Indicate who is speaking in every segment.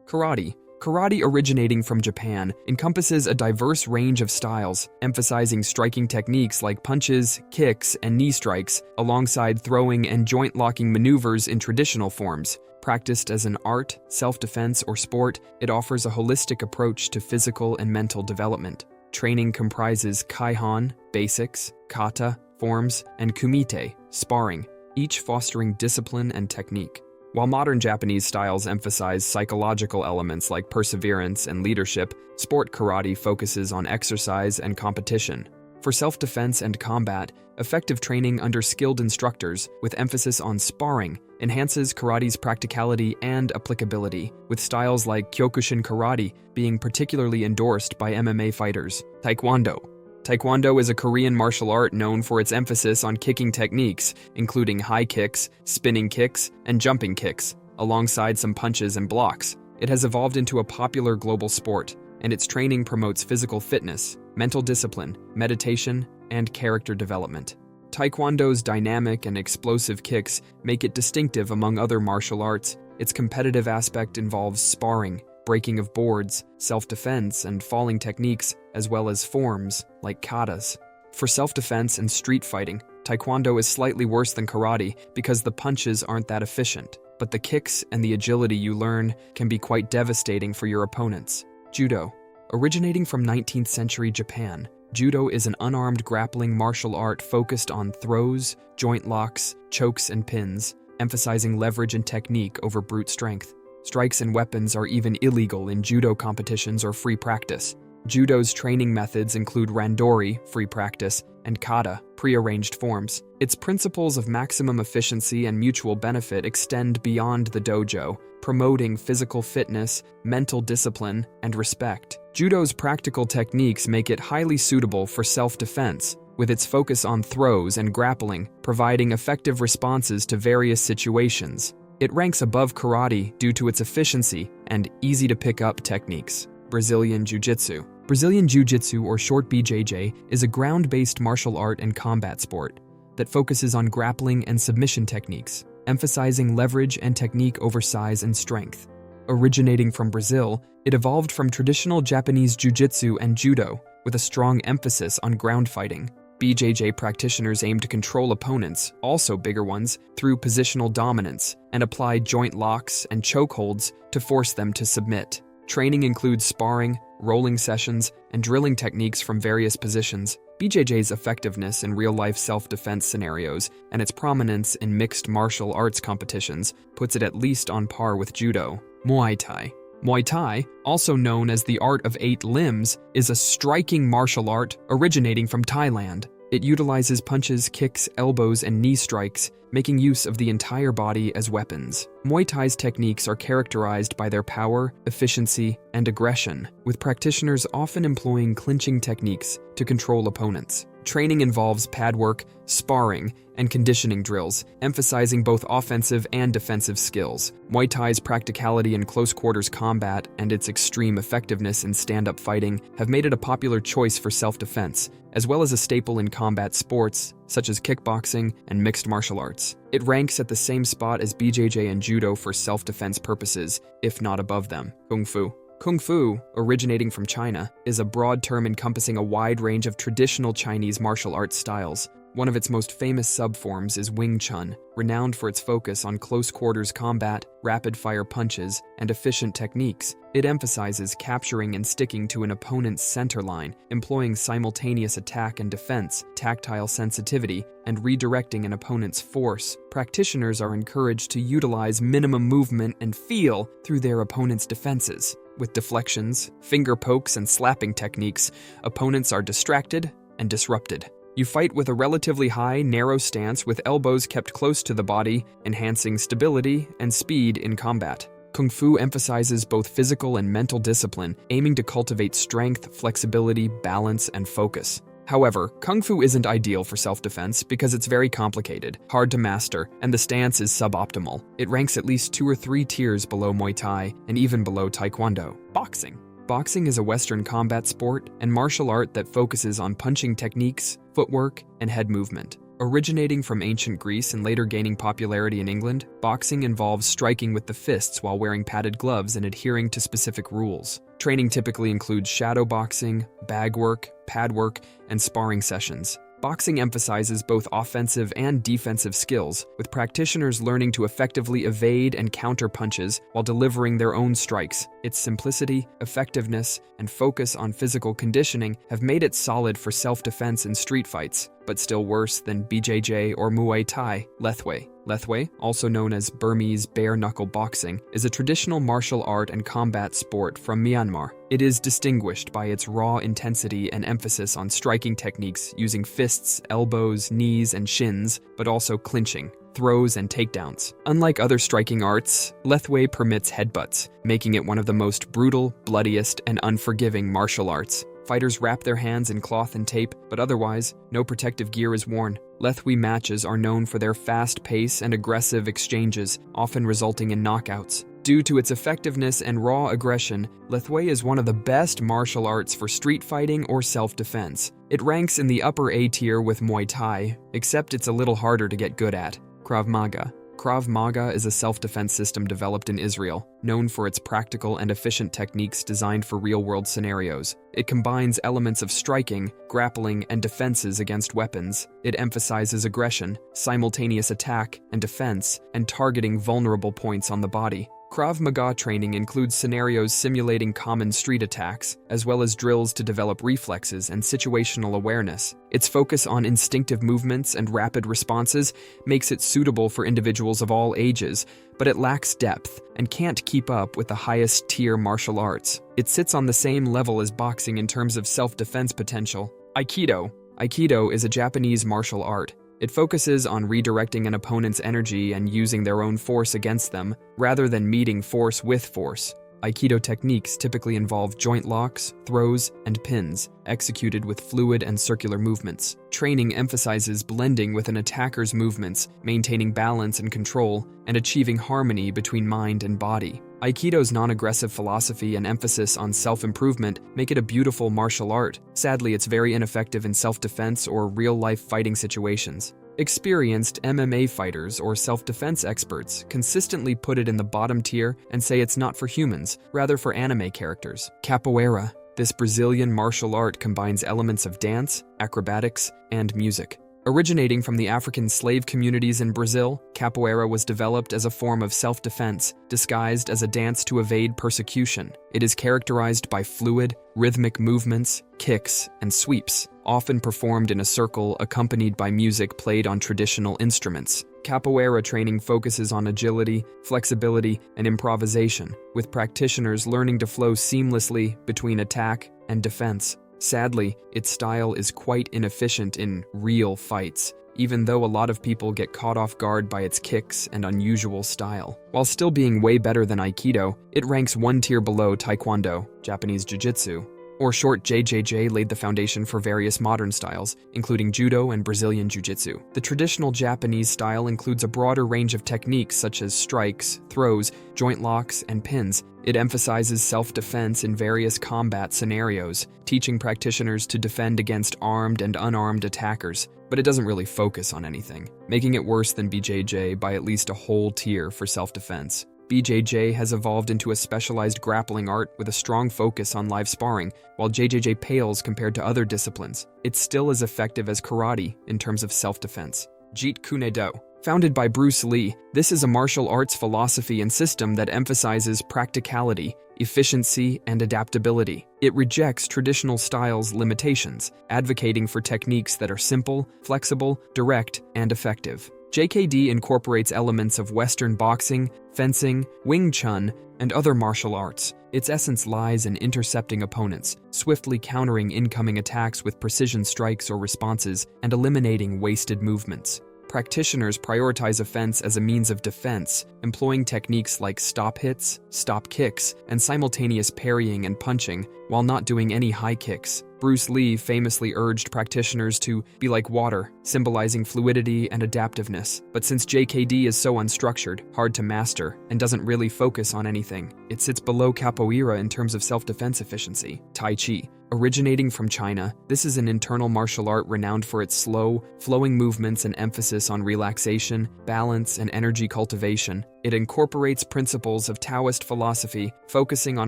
Speaker 1: Karate. Karate, originating from Japan, encompasses a diverse range of styles, emphasizing striking techniques like punches, kicks, and knee strikes, alongside throwing and joint-locking maneuvers in traditional forms. Practiced as an art, self-defense, or sport, it offers a holistic approach to physical and mental development. Training comprises kaihan, basics, kata, forms, and kumite, sparring, each fostering discipline and technique. While modern Japanese styles emphasize psychological elements like perseverance and leadership, sport karate focuses on exercise and competition. For self-defense and combat, effective training under skilled instructors, with emphasis on sparring, enhances karate's practicality and applicability, with styles like Kyokushin karate being particularly endorsed by MMA fighters. Taekwondo. Taekwondo is a Korean martial art known for its emphasis on kicking techniques, including high kicks, spinning kicks, and jumping kicks, alongside some punches and blocks. It has evolved into a popular global sport, and its training promotes physical fitness, mental discipline, meditation, and character development. Taekwondo's dynamic and explosive kicks make it distinctive among other martial arts. Its competitive aspect involves sparring, breaking of boards, self-defense, and falling techniques, as well as forms like katas. For self-defense and street fighting, Taekwondo is slightly worse than karate because the punches aren't that efficient, but the kicks and the agility you learn can be quite devastating for your opponents. Judo. Originating from 19th century Japan, Judo is an unarmed grappling martial art focused on throws, joint locks, chokes, and pins, emphasizing leverage and technique over brute strength. Strikes and weapons are even illegal in judo competitions or free practice. Judo's training methods include randori, free practice, and kata, prearranged forms. Its principles of maximum efficiency and mutual benefit extend beyond the dojo, promoting physical fitness, mental discipline, and respect. Judo's practical techniques make it highly suitable for self-defense, with its focus on throws and grappling, providing effective responses to various situations. It ranks above karate due to its efficiency and easy-to-pick-up techniques. Brazilian Jiu-Jitsu. Brazilian Jiu-Jitsu, or short BJJ, is a ground-based martial art and combat sport that focuses on grappling and submission techniques, emphasizing leverage and technique over size and strength. Originating from Brazil, it evolved from traditional Japanese Jiu-Jitsu and Judo, with a strong emphasis on ground fighting. BJJ practitioners aim to control opponents, also bigger ones, through positional dominance, and apply joint locks and chokeholds to force them to submit. Training includes sparring, rolling sessions, and drilling techniques from various positions. BJJ's effectiveness in real-life self-defense scenarios and its prominence in mixed martial arts competitions puts it at least on par with Judo. Muay Thai. Muay Thai, also known as the art of 8 limbs, is a striking martial art originating from Thailand. It utilizes punches, kicks, elbows, and knee strikes, making use of the entire body as weapons. Muay Thai's techniques are characterized by their power, efficiency, and aggression, with practitioners often employing clinching techniques to control opponents. Training involves pad work, sparring, and conditioning drills, emphasizing both offensive and defensive skills. Muay Thai's practicality in close-quarters combat and its extreme effectiveness in stand-up fighting have made it a popular choice for self-defense, as well as a staple in combat sports, such as kickboxing and mixed martial arts. It ranks at the same spot as BJJ and Judo for self-defense purposes, if not above them. Kung Fu. Kung Fu, originating from China, is a broad term encompassing a wide range of traditional Chinese martial arts styles. One of its most famous subforms is Wing Chun, renowned for its focus on close-quarters combat, rapid-fire punches, and efficient techniques. It emphasizes capturing and sticking to an opponent's center line, employing simultaneous attack and defense, tactile sensitivity, and redirecting an opponent's force. Practitioners are encouraged to utilize minimum movement and feel through their opponent's defenses. With deflections, finger pokes, and slapping techniques, opponents are distracted and disrupted. You fight with a relatively high, narrow stance with elbows kept close to the body, enhancing stability and speed in combat. Kung Fu emphasizes both physical and mental discipline, aiming to cultivate strength, flexibility, balance, and focus. However, Kung Fu isn't ideal for self-defense because it's very complicated, hard to master, and the stance is suboptimal. It ranks at least 2 or 3 tiers below Muay Thai and even below Taekwondo. Boxing. Boxing is a Western combat sport and martial art that focuses on punching techniques, footwork, and head movement. Originating from ancient Greece and later gaining popularity in England, boxing involves striking with the fists while wearing padded gloves and adhering to specific rules. Training typically includes shadow boxing, bag work, pad work, and sparring sessions. Boxing emphasizes both offensive and defensive skills, with practitioners learning to effectively evade and counter punches while delivering their own strikes. Its simplicity, effectiveness, and focus on physical conditioning have made it solid for self-defense in street fights, but still worse than BJJ or Muay Thai. Lethwei, also known as Burmese bare-knuckle boxing, is a traditional martial art and combat sport from Myanmar. It is distinguished by its raw intensity and emphasis on striking techniques using fists, elbows, knees, and shins, but also clinching, throws, and takedowns. Unlike other striking arts, Lethwei permits headbutts, making it one of the most brutal, bloodiest, and unforgiving martial arts. Fighters wrap their hands in cloth and tape, but otherwise, no protective gear is worn. Lethwei matches are known for their fast pace and aggressive exchanges, often resulting in knockouts. Due to its effectiveness and raw aggression, Lethwei is one of the best martial arts for street fighting or self-defense. It ranks in the upper A tier with Muay Thai, except it's a little harder to get good at. Krav Maga. Krav Maga is a self-defense system developed in Israel, known for its practical and efficient techniques designed for real-world scenarios. It combines elements of striking, grappling, and defenses against weapons. It emphasizes aggression, simultaneous attack and defense, and targeting vulnerable points on the body. Krav Maga training includes scenarios simulating common street attacks, as well as drills to develop reflexes and situational awareness. Its focus on instinctive movements and rapid responses makes it suitable for individuals of all ages, but it lacks depth and can't keep up with the highest-tier martial arts. It sits on the same level as boxing in terms of self-defense potential. Aikido. Aikido is a Japanese martial art. It focuses on redirecting an opponent's energy and using their own force against them, rather than meeting force with force. Aikido techniques typically involve joint locks, throws, and pins, executed with fluid and circular movements. Training emphasizes blending with an attacker's movements, maintaining balance and control, and achieving harmony between mind and body. Aikido's non-aggressive philosophy and emphasis on self-improvement make it a beautiful martial art. Sadly, it's very ineffective in self-defense or real-life fighting situations. Experienced MMA fighters or self-defense experts consistently put it in the bottom tier and say it's not for humans, rather for anime characters. Capoeira. This Brazilian martial art combines elements of dance, acrobatics, and music. Originating from the African slave communities in Brazil, capoeira was developed as a form of self-defense, disguised as a dance to evade persecution. It is characterized by fluid, rhythmic movements, kicks, and sweeps, often performed in a circle accompanied by music played on traditional instruments. Capoeira training focuses on agility, flexibility, and improvisation, with practitioners learning to flow seamlessly between attack and defense. Sadly, its style is quite inefficient in real fights, even though a lot of people get caught off guard by its kicks and unusual style. While still being way better than Aikido, it ranks one tier below Taekwondo, Japanese Jiu-Jitsu, or short JJJ laid the foundation for various modern styles, including Judo and Brazilian Jiu-Jitsu. The traditional Japanese style includes a broader range of techniques such as strikes, throws, joint locks, and pins. It emphasizes self-defense in various combat scenarios, teaching practitioners to defend against armed and unarmed attackers, but it doesn't really focus on anything, making it worse than BJJ by at least a whole tier for self-defense. BJJ has evolved into a specialized grappling art with a strong focus on live sparring, while JJJ pales compared to other disciplines. It's still as effective as karate in terms of self-defense. Jeet Kuno. Founded by Bruce Lee, this is a martial arts philosophy and system that emphasizes practicality, efficiency, and adaptability. It rejects traditional styles' limitations, advocating for techniques that are simple, flexible, direct, and effective. JKD incorporates elements of Western boxing, fencing, Wing Chun, and other martial arts. Its essence lies in intercepting opponents, swiftly countering incoming attacks with precision strikes or responses, and eliminating wasted movements. Practitioners prioritize offense as a means of defense, employing techniques like stop hits, stop kicks, and simultaneous parrying and punching, while not doing any high kicks. Bruce Lee famously urged practitioners to be like water, symbolizing fluidity and adaptiveness. But since JKD is so unstructured, hard to master, and doesn't really focus on anything, it sits below capoeira in terms of self-defense efficiency. Tai Chi. Originating from China, this is an internal martial art renowned for its slow, flowing movements and emphasis on relaxation, balance, and energy cultivation. It incorporates principles of Taoist philosophy, focusing on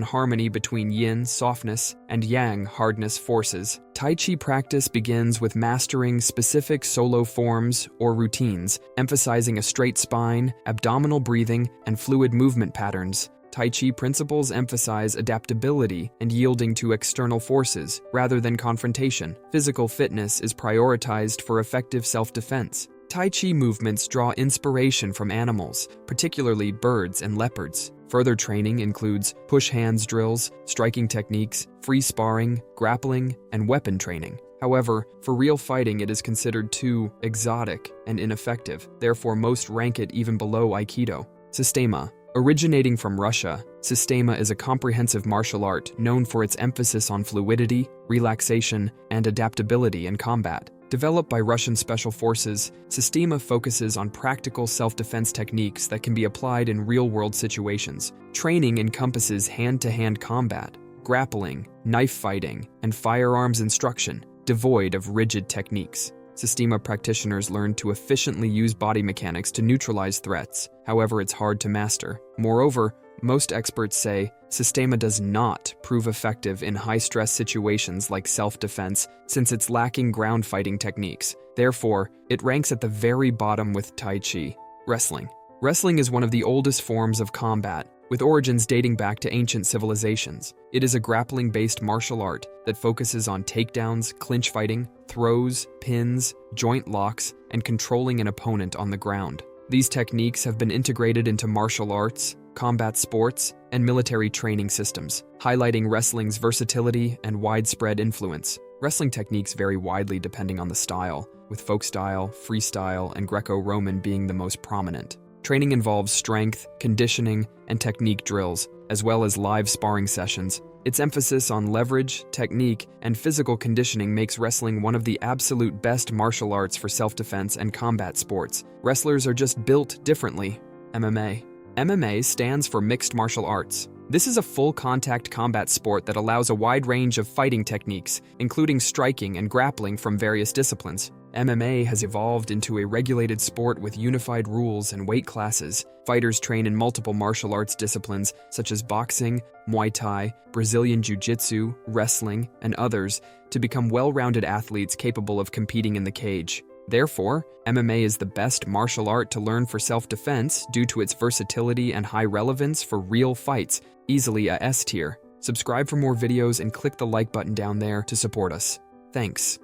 Speaker 1: harmony between yin, softness, and yang, hardness forces. Tai Chi practice begins with mastering specific solo forms or routines, emphasizing a straight spine, abdominal breathing, and fluid movement patterns. Tai Chi principles emphasize adaptability and yielding to external forces, rather than confrontation. Physical fitness is prioritized for effective self-defense. Tai Chi movements draw inspiration from animals, particularly birds and leopards. Further training includes push hands drills, striking techniques, free sparring, grappling, and weapon training. However, for real fighting it is considered too exotic and ineffective, therefore most rank it even below Aikido. Systema. Originating from Russia, Systema is a comprehensive martial art known for its emphasis on fluidity, relaxation, and adaptability in combat. Developed by Russian Special Forces, Systema focuses on practical self-defense techniques that can be applied in real-world situations. Training encompasses hand-to-hand combat, grappling, knife fighting, and firearms instruction, devoid of rigid techniques. Systema practitioners learn to efficiently use body mechanics to neutralize threats, however it's hard to master. Moreover, most experts say Systema does not prove effective in high-stress situations like self-defense since it's lacking ground fighting techniques. Therefore, it ranks at the very bottom with Tai Chi. Wrestling. Wrestling is one of the oldest forms of combat, with origins dating back to ancient civilizations. It is a grappling-based martial art that focuses on takedowns, clinch fighting, throws, pins, joint locks, and controlling an opponent on the ground. These techniques have been integrated into martial arts, combat sports, and military training systems, highlighting wrestling's versatility and widespread influence. Wrestling techniques vary widely depending on the style, with folk style, freestyle, and Greco-Roman being the most prominent. Training involves strength, conditioning, and technique drills, as well as live sparring sessions. Its emphasis on leverage, technique, and physical conditioning makes wrestling one of the absolute best martial arts for self-defense and combat sports. Wrestlers are just built differently. MMA. MMA stands for Mixed Martial Arts. This is a full-contact combat sport that allows a wide range of fighting techniques, including striking and grappling from various disciplines. MMA has evolved into a regulated sport with unified rules and weight classes. Fighters train in multiple martial arts disciplines such as boxing, Muay Thai, Brazilian Jiu-Jitsu, wrestling, and others to become well-rounded athletes capable of competing in the cage. Therefore, MMA is the best martial art to learn for self-defense due to its versatility and high relevance for real fights, easily a S tier. Subscribe for more videos and click the like button down there to support us. Thanks.